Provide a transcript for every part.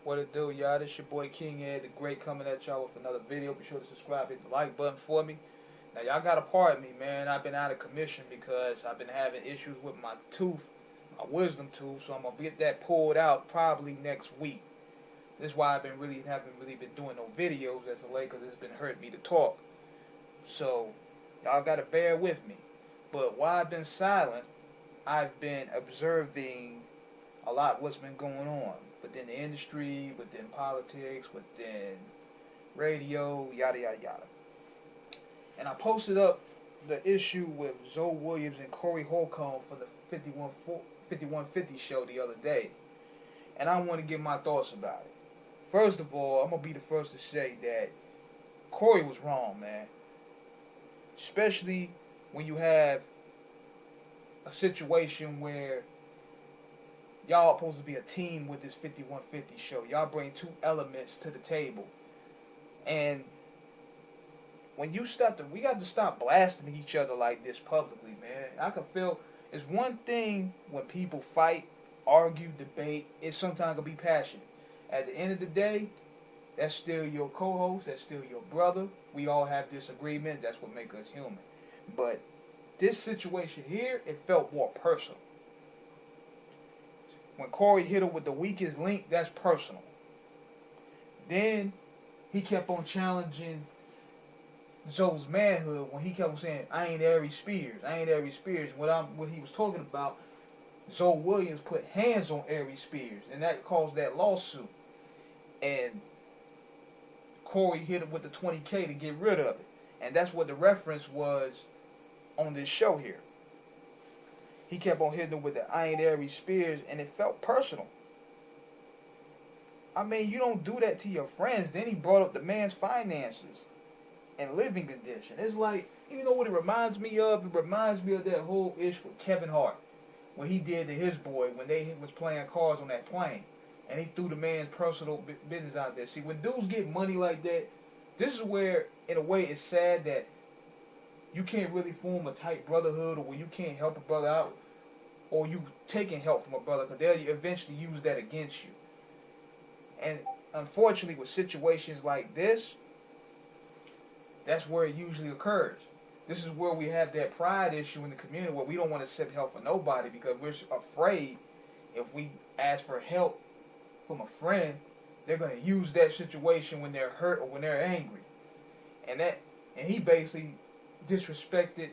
What it do, y'all? This your boy King Ed, the Great, coming at y'all with another video. Be sure to subscribe, hit the like button for me. Now, y'all gotta pardon me, man. I've been out of commission because I've been having issues with my tooth, my wisdom tooth. So I'm gonna get that pulled out probably next week. This is why I haven't really been doing no videos as of late, because it's been hurting me to talk. So y'all gotta bear with me. But while I've been silent, I've been observing a lot what's been going on within the industry, within politics, within radio, yada yada yada. And I posted up the issue with Zoe Williams and Cory Holcomb for the 5150 show the other day. And I want to give my thoughts about it. First of all, I'm going to be the first to say that Cory was wrong, man. Especially when you have a situation where y'all are supposed to be a team with this 5150 show. Y'all bring two elements to the table. And when you we got to stop blasting each other like this publicly, man. I can feel it's one thing when people fight, argue, debate. It sometimes can be passionate. At the end of the day, that's still your co-host. That's still your brother. We all have disagreements. That's what makes us human. But this situation here, it felt more personal. When Cory hit her with the weakest link, that's personal. Then he kept on challenging Zoe's manhood when he kept on saying, I ain't Aries Spears. I ain't Aries Spears. What he was talking about, Zoe Williams put hands on Aries Spears, and that caused that lawsuit. And Cory hit it with the 20K to get rid of it. And that's what the reference was on this show here. He kept on hitting him with the I ain't Aries Spears, and it felt personal. I mean, you don't do that to your friends. Then he brought up the man's finances and living condition. It's like, you know what it reminds me of? It reminds me of that whole issue with Kevin Hart, when he did to his boy when they was playing cards on that plane, and he threw the man's personal business out there. See, when dudes get money like that, this is where, in a way, it's sad that you can't really form a tight brotherhood, or where you can't help a brother out, or you taking help from a brother, because they'll eventually use that against you. And unfortunately, with situations like this, that's where it usually occurs. This is where we have that pride issue in the community, where we don't want to accept help from nobody because we're afraid if we ask for help from a friend, they're going to use that situation when they're hurt or when they're angry. And he basically disrespected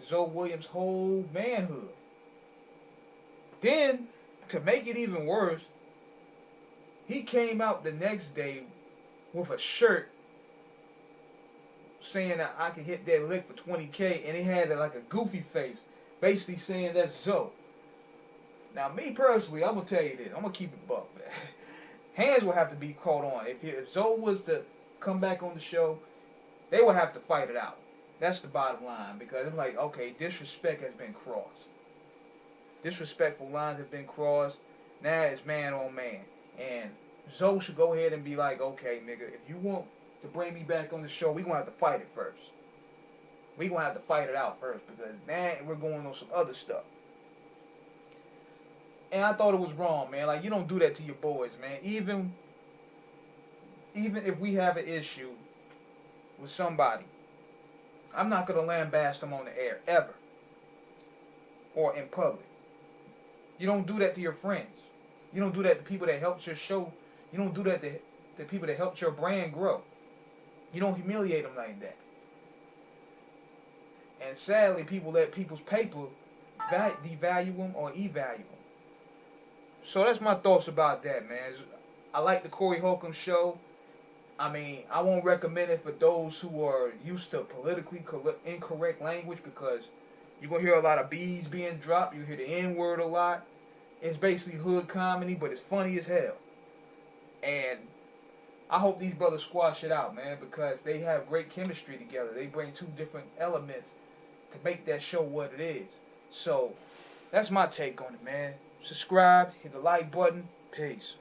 Zoe Williams' whole manhood. Then, to make it even worse, he came out the next day with a shirt saying that I can hit that lick for 20K, and he had like a goofy face, basically saying that's Zoe. Now, me personally, I'm going to tell you this. I'm going to keep it buck, man. Hands will have to be caught on. If Zoe was to come back on the show, they will have to fight it out. That's the bottom line, because I'm like, okay, disrespect has been crossed. Disrespectful lines have been crossed. Now it's man on man. And Zoe should go ahead and be like, okay, nigga, if you want to bring me back on the show, we're going to have to fight it first. We're going to have to fight it out first, because now we're going on some other stuff. And I thought it was wrong, man. Like, you don't do that to your boys, man. Even if we have an issue with somebody, I'm not going to lambaste them on the air, ever. Or in public. You don't do that to your friends. You don't do that to people that helped your show. You don't do that to people that helped your brand grow. You don't humiliate them like that. And sadly, people let people's paper devalue them or evalue them. So that's my thoughts about that, man. I like the Cory Holcomb show. I mean, I won't recommend it for those who are used to politically incorrect language, because you're going to hear a lot of B's being dropped. You hear the N-word a lot. It's basically hood comedy, but it's funny as hell. And I hope these brothers squash it out, man, because they have great chemistry together. They bring two different elements to make that show what it is. So, that's my take on it, man. Subscribe, hit the like button. Peace.